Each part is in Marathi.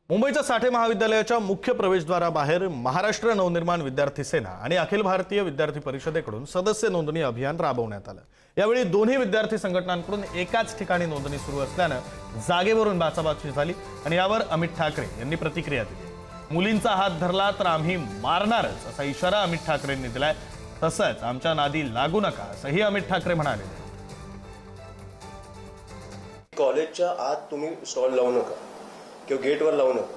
मुंबईच्या साठे महाविद्यालयाच्या मुख्य प्रवेशद्वाराबाहेर महाराष्ट्र नवनिर्माण विद्यार्थी सेना आणि अखिल भारतीय विद्यार्थी परिषदेकडून सदस्य नोंदणी अभियान राबवण्यात आलं। यावेळी दोन्ही विद्यार्थी संघटनांकडून एकाच ठिकाणी नोंदणी सुरू असल्याने जागेवरून बाचाबाची झाली आणि यावर अमित ठाकरे यांनी प्रतिक्रिया दिली। मुलींचा हात धरला तर आम्ही मारणारच असा इशारा अमित ठाकरेंनी दिलाय। तसंच आमच्या नादी लागू नका असंही अमित ठाकरे म्हणाले। कॉलेजच्या आत तुम्ही स्टॉल लावू नका किंवा गेटवर लावू नका।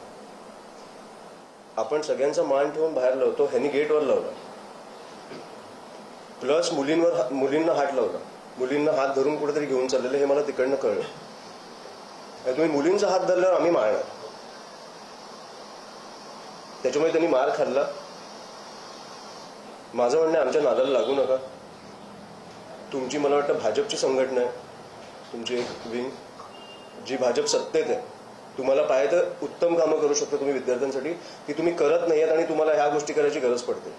आपण सगळ्यांचा मान ठेवून बाहेर लावतो, ह्यांनी गेटवर लावला, प्लस मुलींना हात लावला, मुलींना हात धरून कुठेतरी घेऊन चाललेलं हे मला तिकडनं कळलं। तुम्ही मुलींचा हात धरल्यावर आम्ही मारणार, त्याच्यामुळे त्यांनी मार खाल्ला। माझं म्हणणं आमच्या नादाला लागू नका। तुमची मला वाटतं भाजपची संघटना आहे, तुमची एक विंग जी भाजप सत्तेत आहे, तुम्हाला पाहिजे तर उत्तम कामं करू शकता तुम्ही विद्यार्थ्यांसाठी, की तुम्ही करत नाहीयेत आणि तुम्हाला ह्या गोष्टी करायची गरज पडते।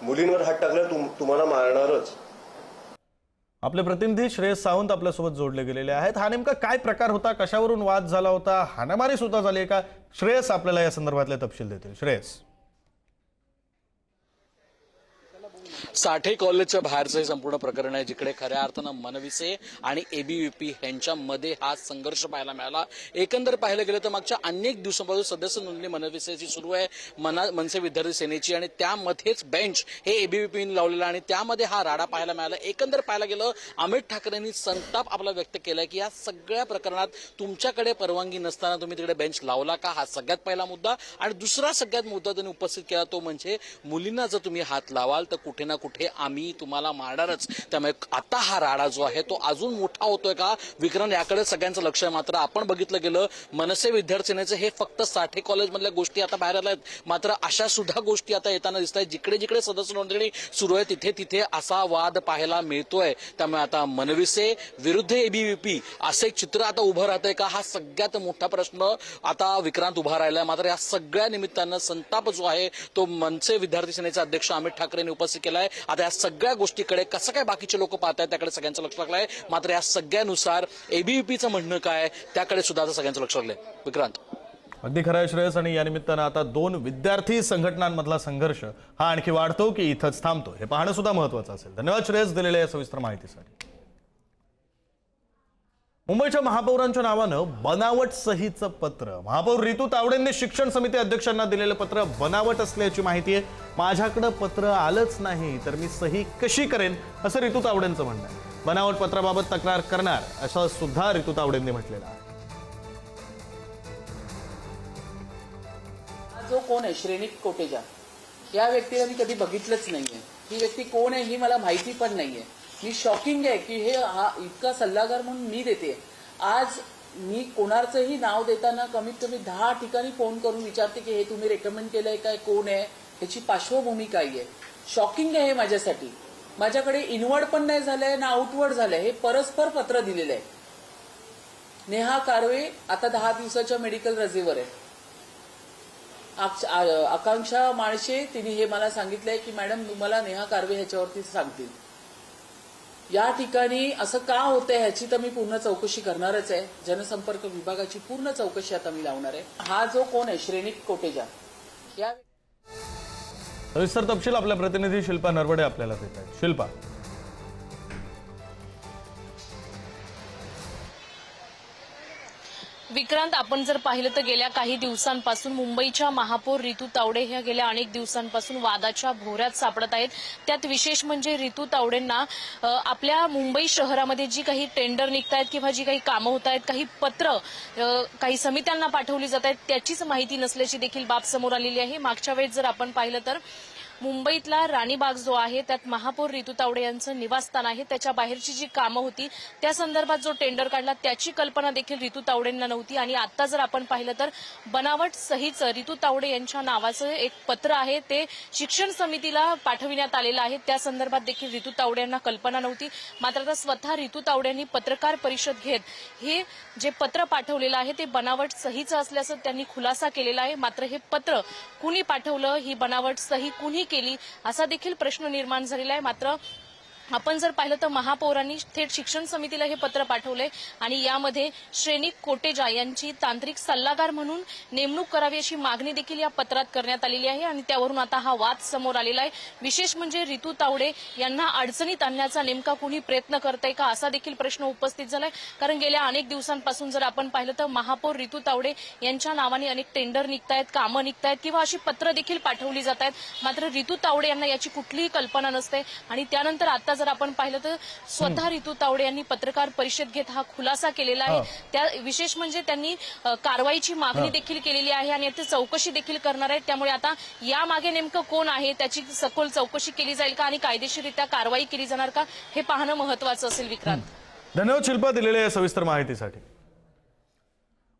मुलींवर हात टाकल्यावर तुम्हाला मारणारच। आपले प्रतिनिधी श्रेयस सावंत आपल्यासोबत जोडले गेलेले आहेत। हा नेमका काय प्रकार होता, कशावरून वाद झाला होता, हाणामारी सुद्धा झाली का? श्रेयस आपल्याला या संदर्भातले तपशील देतील। श्रेयस, साठे कॉलेजच्या बाहेरचं हे संपूर्ण प्रकरण आहे, जिकडे खऱ्या अर्थानं मनविसे आणि एबीव्हीपी यांच्यामध्ये हा संघर्ष पाहायला मिळाला। एकंदर पाहायला गेलं तर मागच्या अनेक दिवसांपासून सदस्य नोंदणी मनविसेची सुरू आहे, मनसे विद्यार्थी सेनेची, आणि त्यामध्येच बेंच हे एबीव्हीपीने लावलेलं आणि त्यामध्ये हा राडा पाहायला मिळाला। एकंदर पाहायला गेलं अमित ठाकरेंनी संताप आपला व्यक्त केलाय की या सगळ्या प्रकरणात तुमच्याकडे परवानगी नसताना तुम्ही तिकडे बेंच लावला का, हा सगळ्यात पहिला मुद्दा। आणि दुसरा सगळ्यात मुद्दा त्यांनी उपस्थित केला तो म्हणजे मुलींना जर तुम्ही हात लावाल तर कुठे ना कुठे आम्ही तुम्हाला मारणारच। त्यामुळे आता हा राडा जो आहे तो अजून मोठा होतोय का विक्रांत, याकडे सगळ्यांचं लक्ष आहे। मात्र आपण बघितलं गेलं मनसे विद्यार्थ्यांचे हे फक्त साठे कॉलेज मधल्या गोष्टी आता बाहेर आल्या आहेत, मात्र अशा सुद्धा गोष्टी आता येताना दिसत आहेत। जिकडे जिकडे सदस्य नोंदणी सुरू आहे तिथे तिथे असा वाद पाहायला मिळतोय। त्यामुळे आता मनविसे विरुद्ध एबीव्हीपी असे एक चित्र आता उभं राहतंय का, हा सगळ्यात मोठा प्रश्न आता विक्रांत उभा राहिलाय। मात्र या सगळ्या निमित्तानं संताप जो आहे तो मनसे विद्यार्थी सेनेचे अध्यक्ष अमित ठाकरेंनी उपस्थित केलाय। आता या सगळ्या गोष्टीकडे कसं काय बाकीचे लोक पाहत आहेत त्याकडे सगळ्यांचं लक्ष लागलंय। मात्र या सगळ्यानुसार एबीव्हीपीचं म्हणणं काय त्याकडे सुद्धा आता सगळ्यांचं लक्ष लागलंय। विक्रांत, अगदी खरं आहे श्रेयस, आणि या निमित्तानं आता दोन विद्यार्थी संघटनांमधला संघर्ष हा आणखी वाढतो की इथंच थांबतो हे पाहणं सुद्धा महत्त्वाचं असेल। धन्यवाद श्रेयस दिलेल्या या सविस्तर माहितीसाठी। मुंबईच्या महापौरांच्या नावानं बनावट सहीचं पत्र, महापौर रितू तावडेंनी शिक्षण समिती अध्यक्षांना दिलेलं पत्र बनावट असल्याची माहिती आहे। माझ्याकडे पत्र आलंच नाही तर मी सही कशी करेन असं रितू तावडेंचं म्हणणं आहे। बनावट पत्राबाबत तक्रार करणार असं सुद्धा रितू तावडेंनी म्हटलेलं आहे। जो कोण आहे श्रेणिक कोटेजा, या व्यक्तीला मी कधी बघितलंच नाहीये। ही व्यक्ती कोण आहे ही मला माहिती पण नाहीये। मी शॉकिंग आहे की हे हा इतका सल्लागार म्हणून मी देते। आज मी कोणाचंही नाव देताना कमीत कमी 10 ठिकाणी फोन करून विचारते की हे तुम्ही रेकमेंड केलंय काय, कोण आहे, त्याची पार्श्वभूमी काय आहे। शॉकिंग आहे हे माझ्यासाठी। माझ्याकडे इनवर्ड पण नाही झालंय ना आउटवर्ड झालंय, हे परस्पर पत्र दिलेलं आहे। नेहा कारवे आता 10 दिवसाच्या मेडिकल रजेवर आहे। आकांक्षा माळशे तिने हे मला सांगितलंय की मॅडम तुम्हाला नेहा कारवे ह्याच्यावरती सांगतील। या ठिकाणी असं का होतंय ह्याची तर मी पूर्ण चौकशी करणारच आहे। जनसंपर्क विभागाची पूर्ण चौकशी आता मी लावणार आहे। हा जो कोण आहे श्रेणिक कोटेजा, या सविस्तर तपशील आपल्या प्रतिनिधी शिल्पा नरवडे आपल्याला देत आहेत। शिल्पा, विक्रांत, आपण जर पाहिलं तर गेल्या काही दिवसांपासून मुंबईच्या महापौर रितू तावडे ह्या गेल्या अनेक दिवसांपासून वादाच्या भोवऱ्यात सापडत आहेत। त्यात विशेष म्हणजे रितू तावडेंना आपल्या मुंबई शहरामध्ये जी काही टेंडर निघतायत किंवा जी काही कामं होत आहेत, काही पत्र काही समित्यांना पाठवली जात आहेत त्याचीच माहिती नसल्याची देखील बाब समोर आलेली आहे। मागच्या वेळेस जर आपण पाहिलं तर मुंबईतला राणीबाग जो आहे त्यात महापौर रितू तावडे यांचं निवासस्थान आहे, त्याच्या बाहेरची जी कामं होती त्या संदर्भात जो टेंडर काढला त्याची कल्पना देखील रितू तावडेंना नव्हती। आणि आता जर आपण पाहिलं तर बनावट सहीचं रितू तावडे यांच्या नावाचं एक पत्र आहे ते शिक्षण समितीला पाठविण्यात आलेलं आहे, त्या संदर्भात देखील रितू तावडे यांना कल्पना नव्हती। मात्र आता स्वतः रितू तावडे यांनी पत्रकार परिषद घेत हे जे पत्र पाठवलेलं आहे ते बनावट सहीचं असल्याचं त्यांनी खुलासा केलेला आहे। मात्र हे पत्र कुणी पाठवलं, ही बनावट सही कुणी केली असा देखील प्रश्न निर्माण झालेला आहे। मात्र आपण जर पाहिलं तर महापौरांनी थेट शिक्षण समितीला हे पत्र पाठवलंय आणि यामध्ये श्रेणिक कोटेजा यांची तांत्रिक सल्लागार म्हणून नेमणूक करावी अशी मागणी देखील या पत्रात करण्यात आलेली आहे आणि त्यावरून आता हा वाद समोर आलेला आहे। विशेष म्हणजे रितू तावडे यांना अडचणीत आणण्याचा नेमका कुणी प्रयत्न करतंय का असा देखील प्रश्न उपस्थित झालाय, कारण गेल्या अनेक दिवसांपासून जर आपण पाहिलं तर महापौर रितू तावडे यांच्या नावाने अनेक टेंडर निघतायत, कामं निघतायत किंवा अशी पत्र देखील पाठवली जात आहेत, मात्र रितू तावडे यांना याची कुठलीही कल्पना नसते। आणि त्यानंतर आता जर आपण पाहिलं तर स्वतः रितू तावडे यांनी पत्रकार परिषद घेत हा खुलासा केलेला आहे। त्या विशेष म्हणजे त्यांनी कारवाईची मागणी देखील केलेली आहे आणि याची चौकशी देखील करणार आहेत। त्यामुळे आता यामागे नेमकं कोण आहे त्याची सखोल चौकशी केली जाईल का आणि कायदेशीररित्या कारवाई केली जाणार का हे पाहणं महत्वाचं असेल। विक्रांत, धन्यवाद शिल्पा दिलेल्या या सविस्तर माहितीसाठी।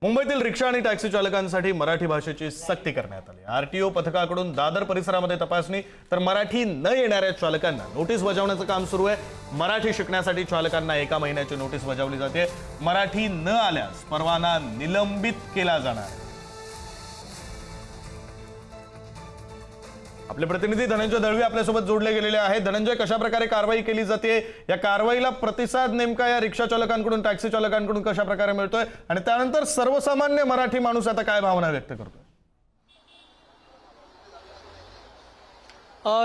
मुंबईतील रिक्षा आणि टॅक्सी चालकांसाठी मराठी भाषेची सक्ती करण्यात आली। आरटीओ पथकाकडून दादर परिसरामध्ये तपासणी तर मराठी न येणाऱ्या चालकांना नोटीस बजावण्याचं काम सुरू आहे। मराठी शिकण्यासाठी चालकांना 1 महिन्याची नोटीस बजावली जाते। मराठी न आल्यास परवाना निलंबित केला जाणार आहे। आपले प्रतिनिधी धनंजय दळवी आपल्यासोबत जोडले गेलेले आहेत। धनंजय, कशा प्रकारे कारवाई केली जाते, या कारवाईला प्रतिसाद नेमका या रिक्षा चालकांकडून, टॅक्सी चालकांकडून कशा प्रकारे मिळतोय आणि त्यानंतर सर्वसामान्य मराठी माणूस आता काय भावना व्यक्त करतोय?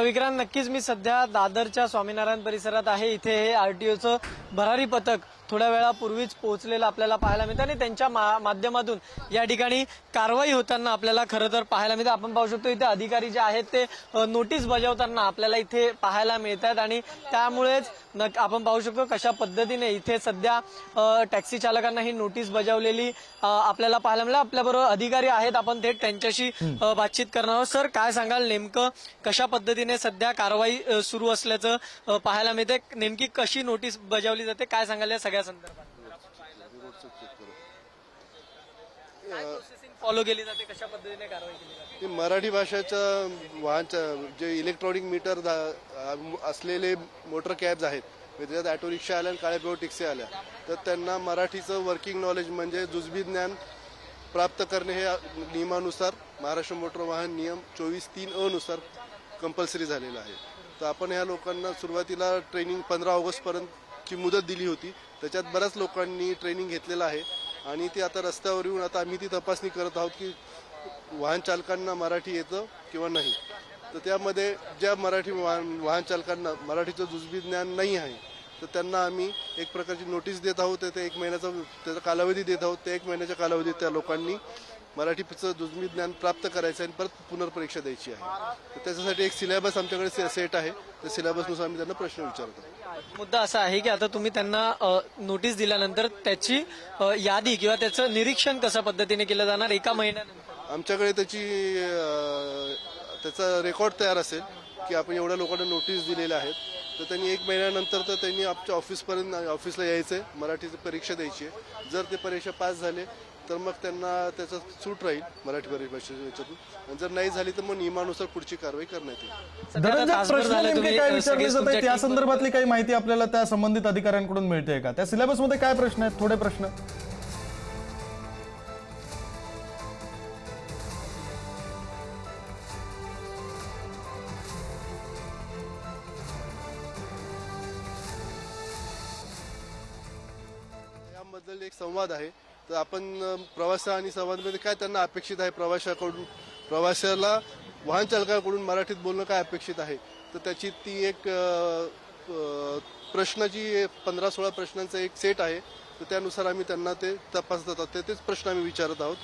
विक्रांत, नक्कीच मी सध्या दादरच्या स्वामीनारायण परिसरात आहे। इथे हे आरटीओचं भरारी पथक थोड्या वेळापूर्वीच पोहोचलेलं आपल्याला पाहायला मिळतं आणि त्यांच्या माध्यमातून या ठिकाणी कारवाई होताना आपल्याला खरं तर पाहायला मिळतं। आपण पाहू शकतो इथे अधिकारी जे आहेत ते नोटीस बजावताना आपल्याला इथे पाहायला मिळतात आणि त्यामुळेच आपण पाहू शकतो कशा पद्धतीने इथे सध्या टॅक्सी चालकांना ही नोटीस बजावलेली आपल्याला पाहायला मिळालं। आपल्याबरोबर अधिकारी आहेत, आपण थेट त्यांच्याशी बातचीत करणार आहोत। सर, काय सांगाल, नेमकं कशा पद्धतीने सध्या कारवाई सुरू असल्याचं पाहायला मिळते, नेमकी कशी नोटीस बजावली जाते, काय सांगाल या सगळ्या संदर्भात? प्रोसेसिंग फॉलो केली जाते, कशा पद्धतीने कारवाई केली जाते? मराठी भाषेचं वाहन जे इलेक्ट्रॉनिक मीटर असलेले मोटर कॅब्स आहेत, त्याच्यात ऑटो रिक्षा आल्या आणि काळ्या पिवळ्या टॅक्सी आल्या, तर त्यांना मराठीचं वर्किंग नॉलेज म्हणजे जुजबी ज्ञान प्राप्त करणे हे नियमानुसार महाराष्ट्र मोटर वाहन नियम 24(3) नुसार कंपल्सरी झालेलं आहे। तर आपण ह्या लोकांना सुरुवातीला ट्रेनिंग 15 ऑगस्टपर्यंतची मुदत दिली होती, त्याच्यात बऱ्याच लोकांनी ट्रेनिंग घेतलेलं आहे आणि ते आता रस्त्यावर येऊन आता आम्ही ती तपासणी करत आहोत की वाहन चालकांना मराठी येतं किंवा नाही। तर त्यामध्ये ज्या मराठी वाहन चालकांना मराठीचं जुजबी ज्ञान नाही आहे तर त्यांना आम्ही एक प्रकारची नोटीस देत आहोत। ते 1 महिन्याचा त्याचा कालावधी देत आहोत। त्या 1 महिन्याच्या कालावधीत त्या लोकांनी मराठीचं जुजबी ज्ञान प्राप्त करायचं आणि परत पुनर्परीक्षा द्यायची आहे। तर त्याच्यासाठी एक सिलेबस आमच्याकडे सेट आहे, त्या सिलेबसनुसार आम्ही त्यांना प्रश्न विचारतो। मुद्दा असा आहे की आता तुम्ही त्यांना नोटीस दिल्यानंतर त्याची यादी किंवा त्याचं निरीक्षण कशा पद्धतीने केलं जाणार 1 महिन्यानंतर? आमच्याकडे त्याचा रेकॉर्ड तयार असेल की आपण एवढ्या लोकांना नोटीस दिलेल्या आहेत, तर त्यांनी 1 महिन्यानंतर तर त्यांनी आमच्या ऑफिसला यायचंय, मराठीची परीक्षा द्यायची आहे। जर ते परीक्षा पास झाले तर मग त्यांना त्याचा सूट राहील मराठी परीक्षेच्या याच्यातून, आणि जर नाही झाली तर मग नियमानुसार पुढची कारवाई करण्यात येईल। धनंजय, प्रश्न नेमके काय विचारले जात आहेत या संदर्भातली काही माहिती आपल्याला त्या संबंधित अधिकाऱ्यांकडून मिळते का? त्या सिलेबसमध्ये काय प्रश्न आहेत? थोडे प्रश्न याबद्दल एक संवाद आहे, तर आपण प्रवास आणि संवादामध्ये काय त्यांना अपेक्षित आहे, प्रवाशाला वाहन चालकाकडून मराठीत बोलणं काय अपेक्षित आहे, तर त्याची ती एक प्रश्नाची 15-16 प्रश्नांचा एक सेट आहे। तर त्यानुसार आम्ही त्यांना ते तपासतात, तेच प्रश्न आम्ही विचारत आहोत।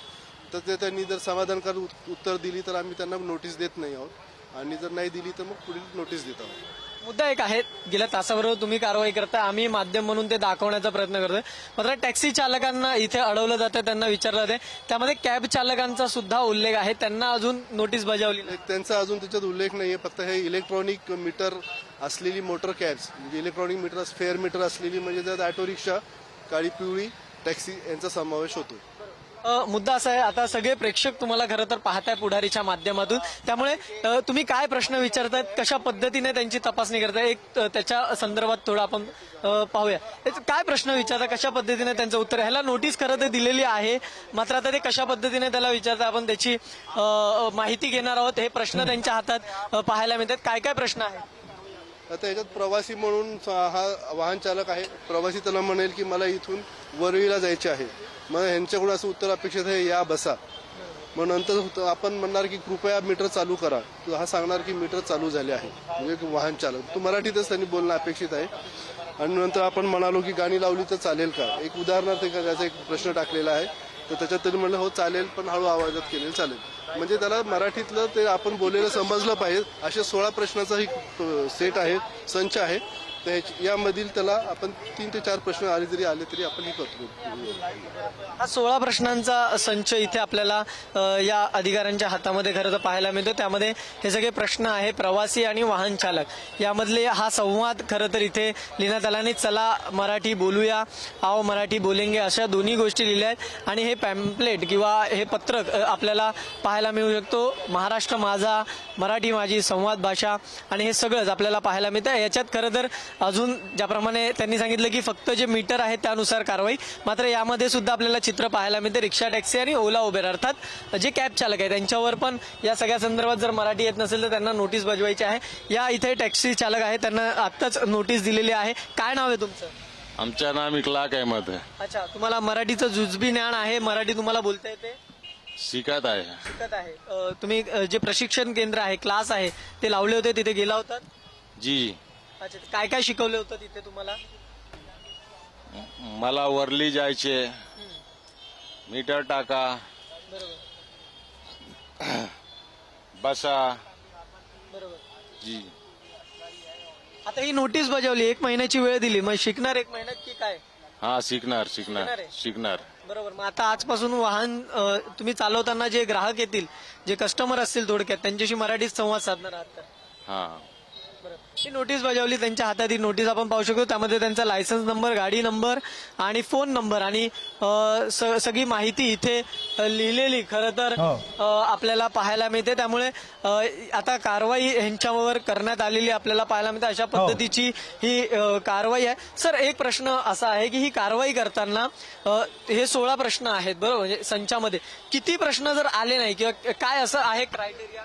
तर ते त्यांनी जर समाधानकारक उत्तर दिली तर आम्ही त्यांना नोटीस देत नाही आहोत आणि जर नाही दिली तर मग पुढील नोटीस देत आहोत। मुद्दा एक आहे, गेल्या तासाबरोबर तुम्ही कारवाई करताय, आम्ही माध्यम म्हणून ते दाखवण्याचा प्रयत्न करतोय, मात्र टॅक्सी चालकांना इथे अडवलं जातं, त्यांना विचारलं जाते, त्यामध्ये कॅब चालकांचा सुद्धा उल्लेख आहे, त्यांना अजून नोटीस बजावली नाही। त्यांचा अजून त्याच्यात उल्लेख नाहीये, फक्त हे इलेक्ट्रॉनिक मीटर असलेली मोटर कॅब्स म्हणजे इलेक्ट्रॉनिक मीटर फेअर मीटर असलेली म्हणजे त्यात ऑटो रिक्षा, काळी पिवळी टॅक्सी यांचा समावेश होतो। मुद्दा असा आहे, आता सगळे प्रेक्षक तुम्हाला खरं तर पाहताय पुढारीच्या माध्यमातून, त्यामुळे तुम्ही काय प्रश्न विचारतायत, कशा पद्धतीने त्यांची तपासणी करताय, एक त्याच्या संदर्भात थोडं आपण पाहूया। काय प्रश्न विचारता, कशा पद्धतीने त्यांचं उत्तर, ह्याला नोटीस खरं तर दिलेली आहे, मात्र आता ते कशा पद्धतीने त्याला विचारता आपण त्याची माहिती घेणार आहोत। हे प्रश्न त्यांच्या हातात पाहायला मिळतात, काय काय प्रश्न आहेत? आता याच्यात प्रवासी म्हणून हा वाहन चालक आहे. प्रवासी त्याला म्हणेल की मला इथून वरळीला जायचे आहे, मग ह्यांच्याकडून असं उत्तर अपेक्षित आहे, या बसा. मग नंतर आपण म्हणणार की कृपया मीटर चालू करा, तो हा सांगणार की मीटर चालू झाले आहे, म्हणजे वाहन चालक तो मराठीतच त्यांनी बोलणं अपेक्षित आहे. आणि नंतर आपण म्हणालो की गाणी लावली तर चालेल का, एक उदाहरणार्थ त्याचा एक प्रश्न टाकलेला आहे, तर त्याच्यात त्यांनी म्हणलं हो चालेल, पण हळू आवाजात केलेलं चालेल. म्हणजे त्याला मराठीतलं ते आपण बोललेलं समजलं पाहिजे. असे 16 प्रश्नाचा ही सेट आहे, संच आहे. तर यामधील त्याला आपण 3 ते 4 प्रश्न आले तरी आपण हे करतो. हा 16 प्रश्नांचा संच इथे आपल्याला या अधिकाऱ्यांच्या हातामध्ये खरं तर पाहायला मिळतो. त्यामध्ये हे सगळे प्रश्न आहे प्रवासी आणि वाहन चालक यामधले हा संवाद खरं तर इथे लिहिण्यात आला. आणि चला मराठी बोलूया, आओ मराठी बोलेंगे, अशा दोन्ही गोष्टी लिहिल्या आहेत. आणि हे पॅम्पलेट किंवा हे पत्रक आपल्याला पाहायला मिळू शकतो. महाराष्ट्र माझा, मराठी माझी, संवाद भाषा, आणि हे सगळंच आपल्याला पाहायला मिळतं. याच्यात खरं तर अजून ज्याप्रमाणे त्यांनी सांगितलं की फक्त जे मीटर आहे त्यानुसार कारवाई, मात्र यामध्ये सुद्धा आपल्याला चित्र पाहायला मिळते रिक्षा, टॅक्सी आणि ओला उबेर अर्थात जे कॅब चालक आहे त्यांच्यावर पण या सगळ्या संदर्भात जर मराठी येत नसेल तर त्यांना नोटीस बजवायची आहे. या इथे टॅक्सी चालक आहे, त्यांना आत्ताच नोटीस दिलेली आहे. काय नाव आहे तुमचं? आमचं नाव इकलाक अहमद आहे. अच्छा, तुम्हाला मराठीचं जुजबी ज्ञान आहे, मराठी तुम्हाला बोलता येते? शिकत आहे. शिकत आहे. तुम्ही जे प्रशिक्षण केंद्र आहे, क्लास आहे, ते लावले होते, तिथे गेला होतात? जी. अच्छा, काय काय शिकवलं होतं तिथे तुम्हाला? मला वरली जायचे, मीटर टाका, बसा. बरोबर. जी. आता ही नोटीस बजावली, 1 महिन्याची वेळ दिली, मग शिकणार 1 महिन्यात की काय? हा, शिकणार. बरोबर. मग आता आजपासून वाहन तुम्ही चालवताना जे ग्राहक येतील, जे कस्टमर असतील, थोडक्यात त्यांच्याशी मराठीत संवाद साधणार आहात का? हा. ही नोटीस बजावली, त्यांच्या हातात ही नोटीस आपण पाहू शकतो. त्यामध्ये त्यांचा लायसन्स नंबर, गाडी नंबर आणि फोन नंबर आणि सगळी माहिती इथे लिहिलेली खरं तर आपल्याला पाहायला मिळते. त्यामुळे आता कारवाई ह्यांच्यावर करण्यात आलेली आपल्याला पाहायला मिळते. अशा पद्धतीची ही कारवाई आहे. सर, एक प्रश्न असा आहे की ही कारवाई करताना हे 16 प्रश्न आहेत बरोबर, म्हणजे संचामध्ये किती प्रश्न जर आले नाही किंवा काय असं आहे क्रायटेरिया?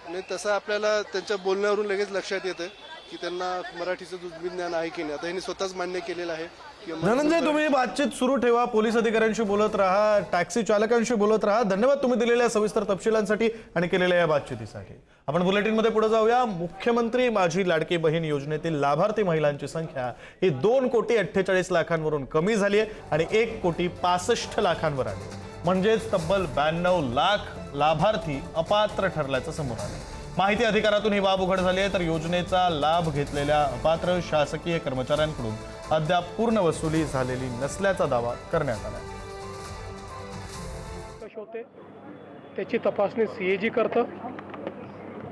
आणि तसं आपल्याला त्यांच्या बोलण्यावरून लगेच लक्षात येतं की त्यांना मराठीचं जुजबी ज्ञान आहे की नाही. आता यांनी स्वतःच मान्य केलेलं आहे की धनंजय, तुम्ही बातचीत सुरू ठेवा, पोलीस अधिकाऱ्यांशी बोलत राहा, टॅक्सी चालकांशी बोलत राहा. धन्यवाद तुम्ही दिलेल्या सविस्तर तपशिलांसाठी आणि केलेल्या या बातचीतीसाठी. आपण बुलेटिनमध्ये पुढे जाऊया. मुख्यमंत्री माझी लाडकी बहीण योजनेतील लाभार्थी महिलांची संख्या ही 2,48,00,000 कमी झाली आहे आणि 1,65,00,000 आली. म्हणजेच तब्बल 92 लाख लाभार्थी अपात्र ठरल्याचं समोर आलं. माहिती अधिकारातून ही बाब उघड झाली आहे. तर योजनेचा लाभ घेतलेल्या अपात्र शासकीय कर्मचाऱ्यांकडून अद्याप पूर्ण वसुली झालेली नसल्याचा दावा करण्यात आला. होते त्याची तपासणी सीएजी करतं.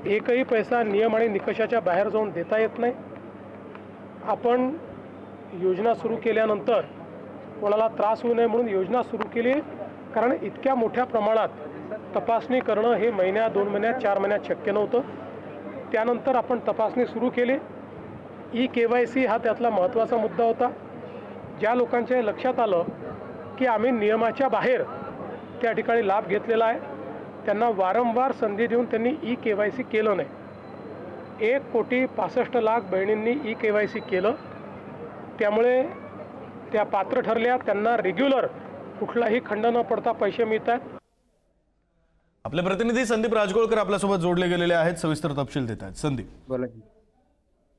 एकही पैसा नियम आणि निकषाच्या बाहेर जाऊन देता येत नाही. आपण योजना सुरू केल्यानंतर कोणाला त्रास होऊ नये म्हणून योजना सुरू केली, कारण इतक्या मोठ्या प्रमाणात तपासणी करणं हे महिन्या, 2 महिन्यात, 4 महिन्यात शक्य नव्हतं. त्यानंतर आपण तपासणी सुरू केली. KYC हा त्यातला महत्त्वाचा मुद्दा होता. ज्या लोकांच्या लक्षात आलं की आम्ही नियमाच्या बाहेर त्या ठिकाणी लाभ घेतलेला आहे, त्यांना वारंवार संधी देऊन त्यांनी KYC केलं नाही. 1,65,00,000 बहिणींनी KYC केलं. त्यामुळे त्या पात्र ठरल्या, त्यांना रेग्युलर कुठलाही खंड न पडता पैसे मिळत आहेत. आपले प्रतिनिधी संदीप राजगोळकर आपल्यासोबत जोडले गेलेले आहेत, सविस्तर तपशील देत आहेत. संदीप.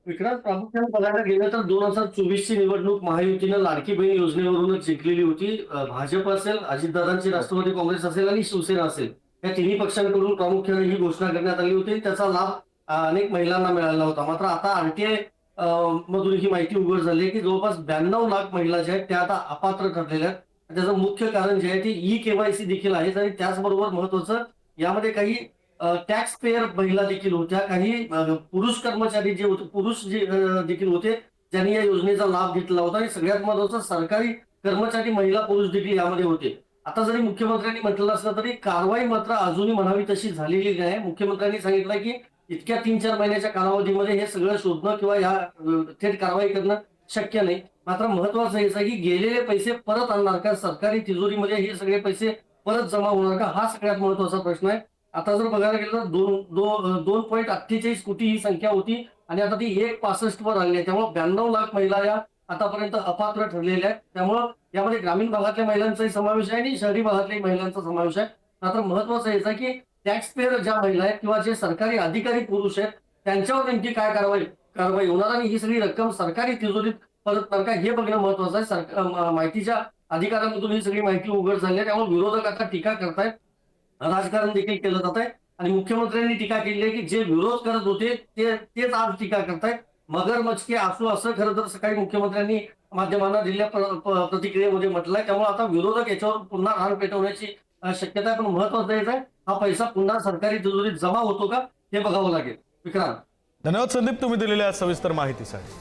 विक्रांत, प्रामुख्याने बघायला गेलं तर 2024ची निवडणूक महायुतीनं लाडकी बहीण योजनेवरूनच जिंकलेली होती. भाजप असेल, अजितदादांची राष्ट्रवादी काँग्रेस असेल आणि शिवसेना असेल, या तिन्ही पक्षांकडून प्रामुख्याने ही घोषणा करण्यात आली होती. त्याचा लाभ अनेक महिलांना मिळाला होता. मात्र आता RTI मधून ही माहिती उघड झाली आहे की जवळपास 92 लाख महिला ज्या आहेत त्या आता अपात्र ठरलेल्या आहेत. त्याचं मुख्य कारण जे आहे ते KYC देखील आहे. आणि त्याचबरोबर महत्वाचं, यामध्ये काही टॅक्स पेयर महिला देखील होत्या, काही पुरुष कर्मचारी जे होते, पुरुष जे देखील होते ज्यांनी या योजनेचा लाभ घेतला होता. आणि सगळ्यात महत्वाचं, सरकारी कर्मचारी महिला पुरुष देखील यामध्ये होते. आता जरी मुख्यमंत्र्यांनी म्हटलं असलं तरी कारवाई मात्र अजूनही म्हणावी तशी झालेली नाही. मुख्यमंत्र्यांनी सांगितलं की इतक्या 3-4 महिन्याच्या कालावधीमध्ये हे सगळं शोधणं किंवा या थेट कारवाई करणं शक्य नाही. मात्र महत्वाचं हेच आहे की गेलेले पैसे परत आणणार का, सरकारी तिजोरीमध्ये हे सगळे पैसे परत जमा होणार का, हा सगळ्यात महत्वाचा प्रश्न आहे. आता जर बघायला गेलं तर 2.48 कोटी ही संख्या होती आणि आता ती 1.65 वर आली आहे. त्यामुळे 92 लाख महिला या आतापर्यंत अपात्र ठरलेल्या आहेत. त्यामुळं यामध्ये ग्रामीण भागातल्या महिलांचाही समावेश आहे आणि शहरी भागातल्याही महिलांचा समावेश आहे. मात्र महत्वाचं हेच आहे की टॅक्स पेयर ज्या महिला आहेत किंवा जे सरकारी अधिकारी पुरुष आहेत त्यांच्यावर नेमकी काय कारवाई होणार आणि ही सगळी रक्कम सरकारी तिजोरीत परत का हे बघणं महत्वाचं आहे. माहितीच्या अधिकारांमधून ही सगळी माहिती उघड झाली आहे. त्यामुळे विरोधक आता टीका करतायत, राजकारण देखील केलं जात आहे आणि मुख्यमंत्र्यांनी टीका केली आहे की जे विरोध करत होते तेच आज टीका करतायत. मगरमच्छ के आंसू असं खरं तर सकाळी मुख्यमंत्र्यांनी माध्यमांना दिलेल्या प्रतिक्रियेमध्ये म्हटलंय. त्यामुळे आता विरोधक याच्यावर पुन्हा रान पेटवण्याची शक्यता आहे. पण महत्वाचं हेच आहे, हा पैसा पुन्हा सरकारी तिजोरीत जमा होतो का हे बघावं लागेल. विक्रांत. धन्यवाद संदीप, तुम्ही दिलेल्या सविस्तर माहितीसाठी.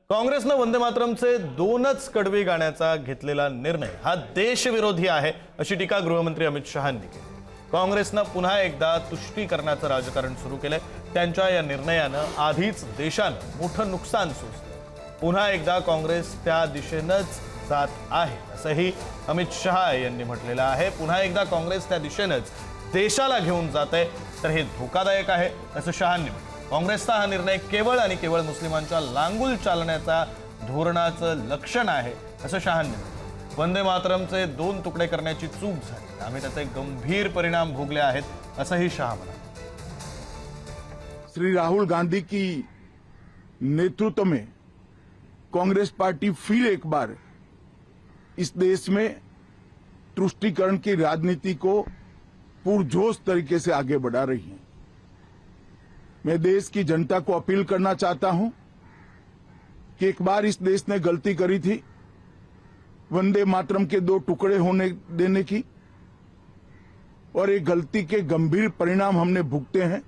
काँग्रेसनं वंदे मातरमचे 2च कडवी गाण्याचा घेतलेला निर्णय हा देशविरोधी आहे अशी टीका गृहमंत्री अमित शहांनी केली. काँग्रेसनं पुन्हा एकदा तुष्टीकरणाचं राजकारण सुरू केलंय. त्यांच्या या निर्णयानं आधीच देशानं मोठं नुकसान सोसलं. पुन्हा एकदा काँग्रेस त्या दिशेनंच जात आहे असंही अमित शहा यांनी म्हटलेलं आहे. पुन्हा एकदा काँग्रेस त्या दिशेनंच देशाला घेऊन जात आहे, तर हे धोकादायक आहे असं शहांनी म्हटलं. काँग्रेसचा हा निर्णय केवळ आणि केवळ मुस्लिमांच्या लांगुल चालण्याचा धोरणाचं लक्षण आहे असं शहांनी म्हटलं. वंदे मातरमचे 2 तुकडे करण्याची चूक झाली, आम्ही त्याचे गंभीर परिणाम भोगले आहेत असंही शहा म्हणाले. श्री राहुल गांधी की नेतृत्व में कांग्रेस पार्टी फिर एक बार इस देश में तुष्टीकरण की राजनीति को पुरजोश तरीके से आगे बढ़ा रही है. मैं देश की जनता को अपील करना चाहता हूं कि एक बार इस देश ने गलती करी थी वंदे मातरम के 2 टुकड़े होने देने की, और एक गलती के गंभीर परिणाम हमने भुगते हैं.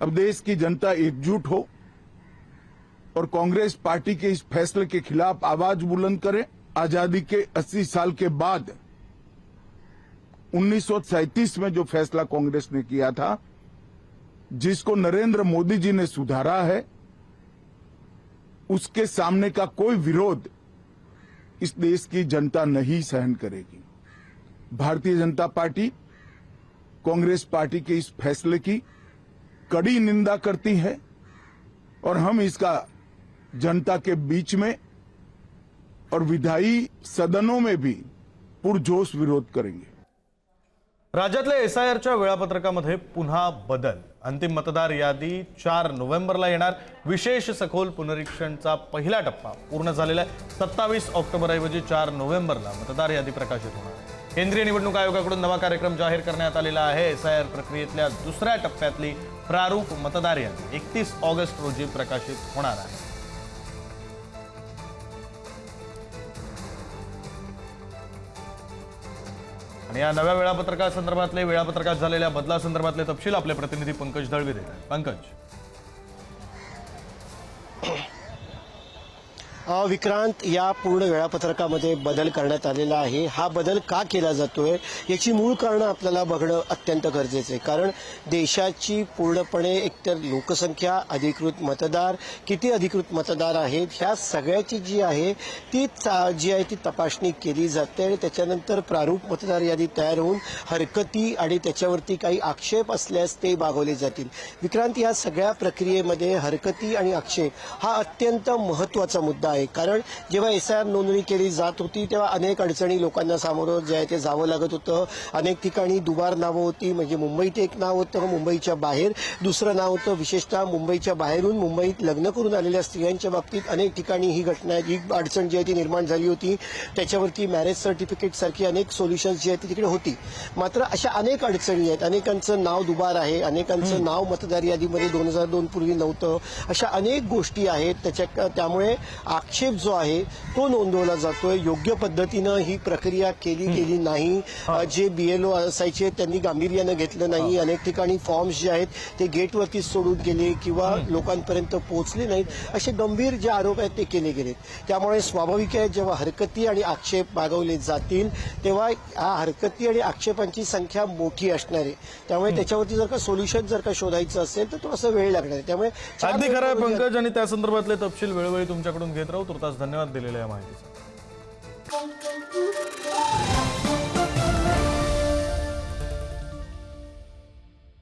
अब देश की जनता एकजुट हो और कांग्रेस पार्टी के इस फैसले के खिलाफ आवाज बुलंद करे. आजादी के 80 साल के बाद 1937 में जो फैसला कांग्रेस ने किया था, जिसको नरेंद्र मोदी जी ने सुधारा है, उसके सामने का कोई विरोध इस देश की जनता नहीं सहन करेगी. भारतीय जनता पार्टी कांग्रेस पार्टी के इस फैसले की कड़ी निंदा करती है और हम इसका जनता के बीच में और विधायी सदनों में भी पुरजोश विरोध करेंगे. राज्यातल्या एसआयआरच्या वेळापत्रकामध्ये पुन्हा बदल. अंतिम मतदार यादी 4 नोव्हेंबरला येणार. विशेष सखोल पुनरीक्षणचा पहिला टप्पा पूर्ण झालेला आहे. 27 ऑक्टोबरऐवजी 4 नोव्हेंबरला मतदार यादी प्रकाशित होणार आहे. केंद्रीय निवडणूक आयोगाकडून नवा कार्यक्रम जाहीर करण्यात आलेला आहे. एसआयआर प्रक्रियेतल्या दुसऱ्या टप्प्यातली प्रारूप मतदार यादी 31 ऑगस्ट रोजी प्रकाशित होणार आहे. आणि या नव्या वेळापत्रकात झालेल्या बदलासंदर्भातले तपशील आपले प्रतिनिधी पंकज दळवी देत आहेत. पंकज. विक्रांत, या पूर्ण वेळापत्रकामध्ये बदल करण्यात आलेला आहे. हा बदल का केला जातोय याची मूळ कारणं आपल्याला बघणं अत्यंत गरजेचं आहे. कारण देशाची पूर्णपणे एकतर लोकसंख्या, अधिकृत मतदार, किती अधिकृत मतदार आहेत, ह्या सगळ्याची जी आहे ती तपासणी केली जाते आणि त्याच्यानंतर प्रारूप मतदार यादी तयार होऊन हरकती आणि त्याच्यावरती काही आक्षेप असल्यास ते मागवले जातील. विक्रांत, या सगळ्या प्रक्रियेमध्ये हरकती आणि आक्षेप हा अत्यंत महत्त्वाचा मुद्दा आहे. कारण जेव्हा एसआयआर नोंदणी केली जात होती तेव्हा अनेक अडचणी लोकांना सामोरं जे आहे ते जावं लागत होतं. अनेक ठिकाणी दुबार नावं होती. म्हणजे मुंबईत एक नाव होतं, मुंबईच्या बाहेर दुसरं नाव होतं. विशेषतः मुंबईच्या बाहेरून मुंबईत लग्न करून आलेल्या स्त्रियांच्या बाबतीत अनेक ठिकाणी ही अडचण जी आहे ती निर्माण झाली होती. त्याच्यावरती मॅरेज सर्टिफिकेट सारखी अनेक सोल्युशन्स जी आहेत ती तिकडे होती. मात्र अशा अनेक अडचणी आहेत. अनेकांचं नाव दुबार आहे, अनेकांचं नाव मतदार यादीमध्ये 2002 पूर्वी नव्हतं. अशा अनेक गोष्टी आहेत. त्यामुळे आक्षेप जो आहे तो नोंदवला जातोय. योग्य पद्धतीनं ही प्रक्रिया केली नाही. जे बीएलओ असायचे त्यांनी गांभीर्यानं घेतलं नाही. अनेक ठिकाणी फॉर्म्स जे आहेत ते गेटवरती सोडून गेले किंवा लोकांपर्यंत पोहोचले नाहीत. असे गंभीर जे आरोप आहेत ते केले गेलेत. त्यामुळे स्वाभाविक आहे जेव्हा हरकती आणि आक्षेप मागवले जातील तेव्हा हा हरकती आणि आक्षेपांची संख्या मोठी असणार आहे. त्यामुळे त्याच्यावरती जर का सोल्युशन शोधायचं असेल तर थोडासा वेळ लागणार आहे. त्यामुळे अगदी खरं आहे पंकज, आणि त्या संदर्भातले तपशील वेळोवेळी तुमच्याकडून घेत राहू. तुर्तास धन्यवाद दिलेल्या माहितीसाठी.